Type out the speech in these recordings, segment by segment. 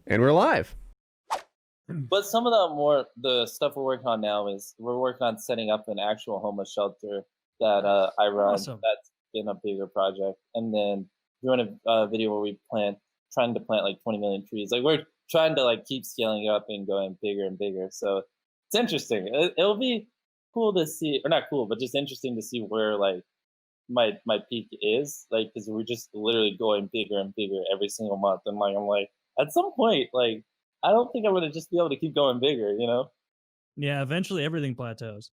And we're live. But some of the stuff we're working on now is we're working on setting up an actual homeless shelter that I run. Awesome. That's been a bigger project, and then doing a video where we trying to plant like 20 million trees. Like we're trying to like keep scaling up and going bigger and bigger. So it's interesting. It'll be cool to see, or not cool, but just interesting to see where like my peak is, like, because we're just literally going bigger and bigger every single month, and like I'm like at some point, like I don't think I'm gonna just be able to keep going bigger, you know? Yeah, eventually everything plateaus.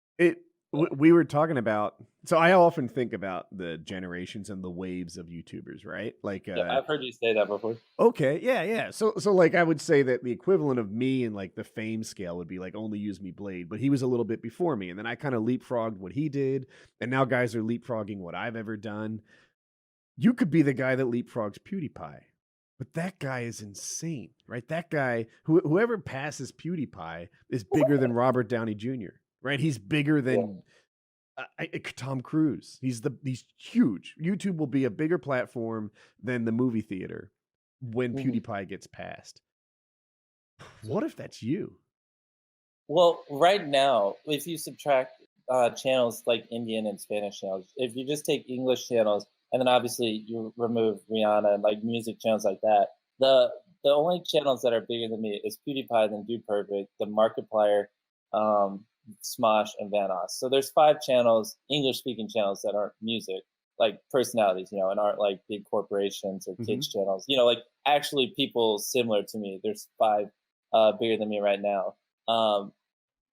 We were talking about, so I often think about the generations and the waves of YouTubers, right? Like, Yeah, I've heard you say that before. okay, yeah. So like I would say that the equivalent of me in like the fame scale would be like Only Use Me Blade, but he was a little bit before me, and then I kind of leapfrogged what he did, and now guys are leapfrogging what I've ever done. You could be the guy that leapfrogs PewDiePie, but that guy is insane, right? That guy, whoever passes PewDiePie, is bigger than Robert Downey Jr., right? He's bigger than Tom Cruise. He's huge. YouTube will be a bigger platform than the movie theater when PewDiePie gets passed. What if that's you? Well, right now, if you subtract channels like Indian and Spanish channels, if you just take English channels and then obviously you remove Rihanna and like music channels like that, the only channels that are bigger than me is PewDiePie, then Dude Perfect, the Markiplier, Smosh, and Vanoss. So there's 5 channels, English speaking channels, that aren't music, like personalities, you know, and aren't like big corporations or kids channels, you know, like actually people similar to me. There's 5 bigger than me right now.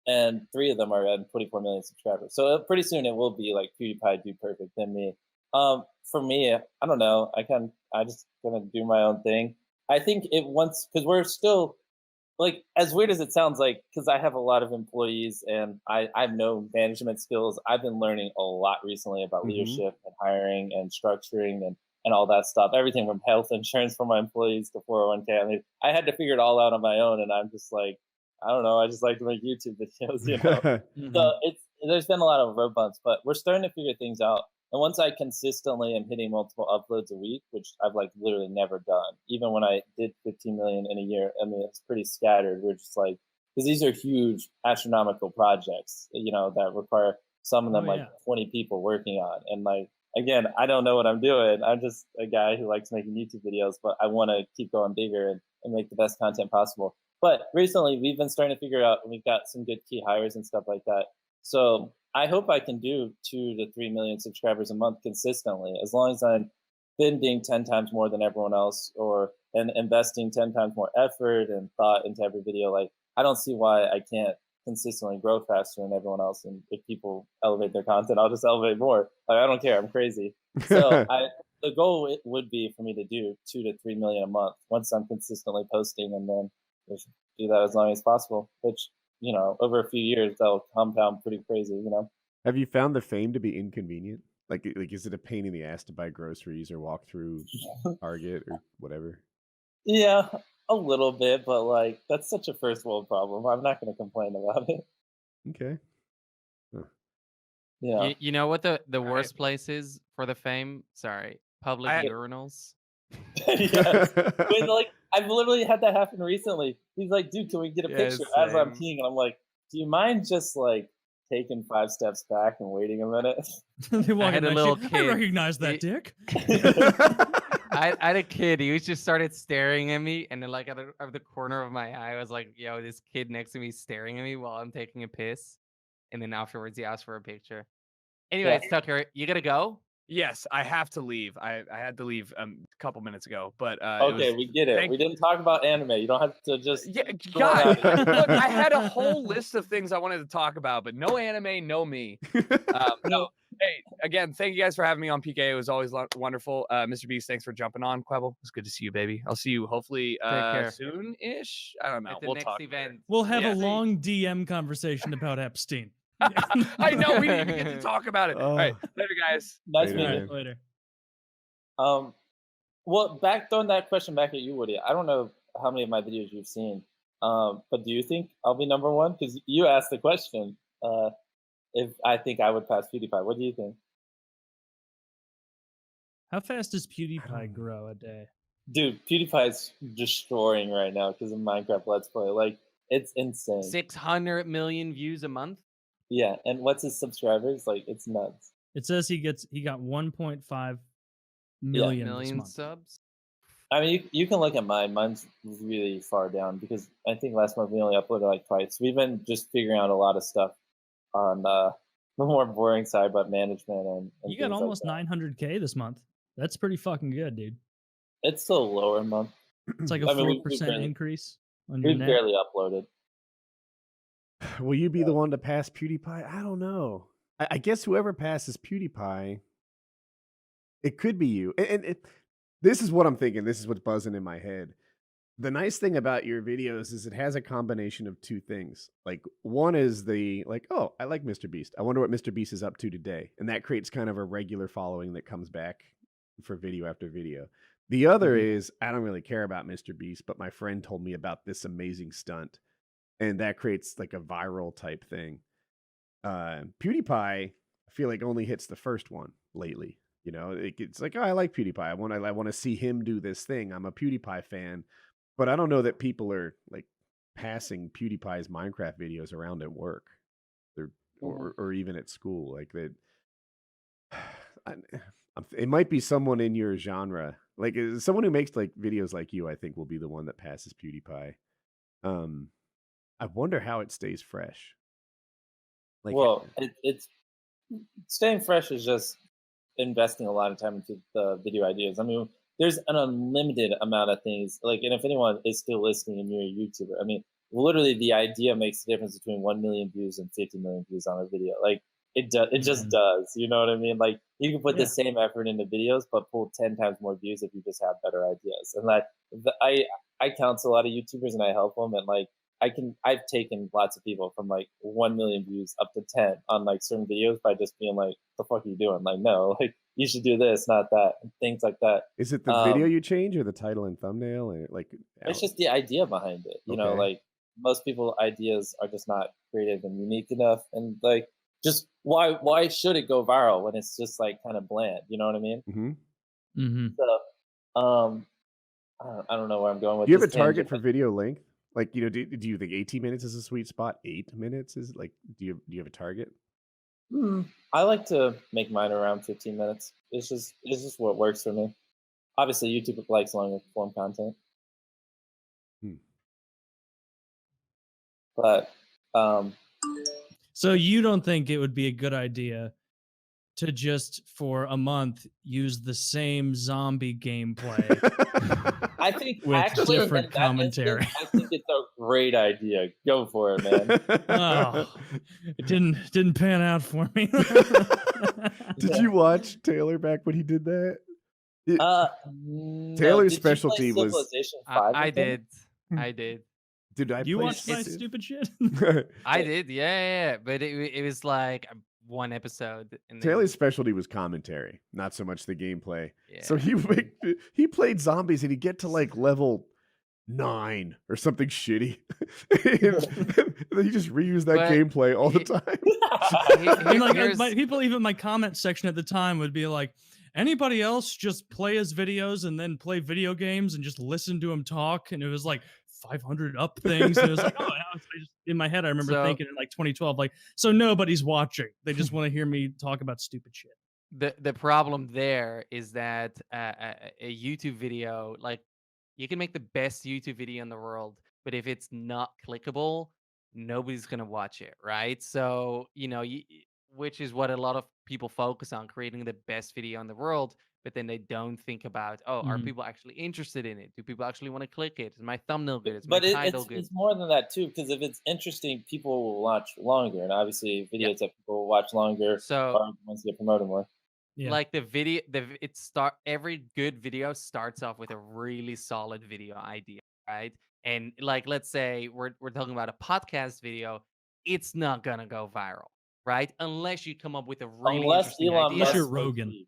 And 3 of them are at 24 million subscribers. So pretty soon it will be like PewDiePie, Dude Perfect, then me. For me, I don't know. I just gonna do my own thing. I think because we're still, like, as weird as it sounds, like, because I have a lot of employees and I have no management skills. I've been learning a lot recently about leadership and hiring and structuring and all that stuff. Everything from health insurance for my employees to 401k. I mean, I had to figure it all out on my own, and I'm just like, I don't know. I just like to make YouTube videos, you know. So there's been a lot of road bumps, but we're starting to figure things out. And once I consistently am hitting multiple uploads a week, which I've like literally never done, even when I did 15 million in a year, I mean, it's pretty scattered. We're just like, because these are huge astronomical projects, you know, that require some of them 20 people working on. And like, again, I don't know what I'm doing. I'm just a guy who likes making YouTube videos, but I want to keep going bigger and make the best content possible. But recently we've been starting to figure out, we've got some good key hires and stuff like that. So I hope I can do 2 to 3 million subscribers a month consistently, as long as I'm spending 10 times more than everyone else, and investing 10 times more effort and thought into every video. Like, I don't see why I can't consistently grow faster than everyone else. And if people elevate their content, I'll just elevate more. Like, I don't care. I'm crazy. So the goal would be for me to do 2 to 3 million a month once I'm consistently posting, and then just do that as long as possible, which, you know, over a few years, that'll compound pretty crazy, you know? Have you found the fame to be inconvenient? Like, is it a pain in the ass to buy groceries or walk through Target or whatever? Yeah, a little bit, but like, that's such a first world problem. I'm not going to complain about it. Okay. Huh. Yeah. You know what the worst place is for the fame? Sorry, public urinals. Yes. Wait, like, I've literally had that happen recently. He's like, dude, can we get a picture as I'm peeing? And I'm like, do you mind just like taking 5 steps back and waiting a minute? I had a little kid. I recognize that dick. I had a kid. He just started staring at me, and then like out of the corner of my eye, I was like, "Yo, this kid next to me is staring at me while I'm taking a piss." And then afterwards, he asked for a picture. Anyways, Tucker, you gotta go? Yes, I have to leave. I had to leave a couple minutes ago, but okay, we get it. We didn't talk about anime. You don't have to just. Yeah, God, look, I had a whole list of things I wanted to talk about, but no anime, no me. No. Hey, again, thank you guys for having me on PKA. It was always wonderful. MrBeast, thanks for jumping on. Quebble, it's good to see you, baby. I'll see you hopefully soon-ish. I don't know. We'll talk. Event. We'll have a long DM conversation about Epstein. I know, we didn't even get to talk about it. All right, later, guys. Nice meeting you. Later. Well, throwing that question back at you, Woody. I don't know how many of my videos you've seen, but do you think I'll be number 1? Because you asked the question. If I think I would pass PewDiePie, what do you think? How fast does PewDiePie grow a day? Dude, PewDiePie's destroying right now because of Minecraft Let's Play. Like, it's insane. 600 million views a month. Yeah, and what's his subscribers? Like, it's nuts. It says he got 1.5 million this Million month. subs. I mean, you can look at mine. Mine's really far down because I think last month we only uploaded like twice. We've been just figuring out a lot of stuff on the more boring side, but management and You got things like almost that. 900K this month. That's pretty fucking good, dude. It's still a lower month. It's like a I mean, 4% increase on your We've net. barely uploaded. Will you be the one to pass PewDiePie? I don't know. I guess whoever passes PewDiePie, it could be you. And this is what I'm thinking. This is what's buzzing in my head. The nice thing about your videos is it has a combination of two things. Like, one is oh, I like MrBeast. I wonder what MrBeast is up to today. And that creates kind of a regular following that comes back for video after video. The other is, I don't really care about MrBeast, but my friend told me about this amazing stunt. And that creates like a viral type thing. PewDiePie, I feel like only hits the first one lately. You know, it's like, oh, I like PewDiePie. I want to see him do this thing. I'm a PewDiePie fan. But I don't know that people are like passing PewDiePie's Minecraft videos around at work or even at school. Like that, it might be someone in your genre, like someone who makes like videos like you. I think will be the one that passes PewDiePie. I wonder how it stays fresh. Like, Well, it's staying fresh is just investing a lot of time into the video ideas. I mean, there's an unlimited amount of things. Like, and if anyone is still listening and you're a YouTuber, I mean, literally the idea makes the difference between 1 million views and 50 million views on a video. Like, it just does. You know what I mean? Like, you can put the same effort into videos, but pull 10 times more views if you just have better ideas. And like, I counsel a lot of YouTubers and I help them, and like, I've taken lots of people from like 1 million views up to 10 on like certain videos by just being like, the fuck are you doing? Like, no, like, you should do this, not that, and things like that. Is it the video you change or the title and thumbnail? And like, it's just the idea behind it. You know, like most people ideas are just not creative and unique enough. And like, just why should it go viral when it's just like kind of bland? You know what I mean? So, I don't know where I'm going with do you this. have a target for video length? Like, you know, do you think 18 minutes is a sweet spot? 8 minutes is like, do you have a target? I like to make mine around 15 minutes. It's just what works for me. Obviously, YouTube likes longer form content. But so you don't think it would be a good idea to just for a month use the same zombie gameplay? I think with actually different commentary. I think it's a great idea. Go for it, man. Oh, it didn't pan out for me. Did you watch Taylor back when he did that? No. Taylor's Did specialty you play was. Civilization 5 I with him? did. I did. Dude, You watched my stupid shit? I did, yeah. But it was like one episode. And Taylor's specialty was commentary, not so much the gameplay. Yeah. So he played zombies and he'd get to like level 9 or something shitty. and then he just reused that gameplay all the time. And like people, even my comment section at the time would be like, anybody else just play his videos and then play video games and just listen to him talk? And it was like 500 up things. And it was like, oh, in my head, I remember thinking in like 2012, like, so nobody's watching. They just want to hear me talk about stupid shit. The problem there is that a YouTube video, like, you can make the best YouTube video in the world, but if it's not clickable, nobody's gonna watch it, right? So, you know, which is what a lot of people focus on, creating the best video in the world, but then they don't think about, are people actually interested in it? Do people actually want to click it? Is my thumbnail good? Is my title good? It's more than that too, because if it's interesting, people will watch longer, and obviously videos that people will watch longer So are ones that get promoted more. like every good video starts off with a really solid video idea, right? And like, let's say we're talking about a podcast video, it's not gonna go viral, right? Unless you come up with a really interesting idea. Unless you're Rogan.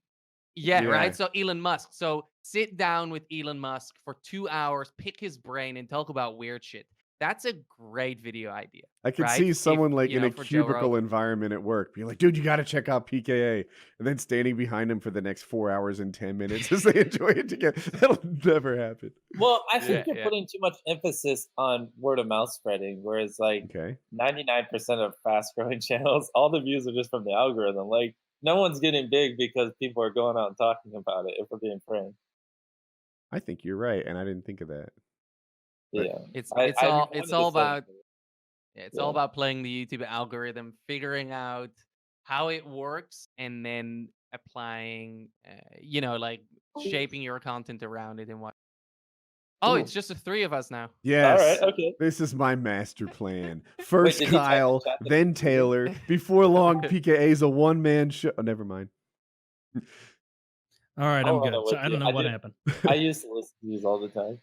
Yeah, right. So Elon Musk. So sit down with Elon Musk for 2 hours, pick his brain, and talk about weird shit. That's a great video idea. I could right? see If, someone like you in know, a for Joe cubicle Rogan. environment at work being like, dude, you got to check out PKA. And then standing behind him for the next 4 hours and 10 minutes as they enjoy it together. That'll never happen. Well, I Yeah, think you're yeah. putting too much emphasis on word of mouth spreading, whereas like Okay. 99% of fast growing channels, all the views are just from the algorithm. Like no one's getting big because people are going out and talking about it, if we're being frank. I think you're right. And I didn't think of that. But Yeah. It's I it's all wanted it's to all say about that. it's Yeah. all about playing the YouTube algorithm, figuring out how it works, and then applying, you know, like shaping your content around it and what. Oh, Ooh. it's just the three of us now. All yes, right, okay. this is my master plan. Wait, First did he type in Kyle, chat that then he's muted? Taylor. Before long, PKA's a one-man show. Oh, never mind. All right, I'm Hold on, good. So wait, I don't know what happened. I used to listen to these all the time.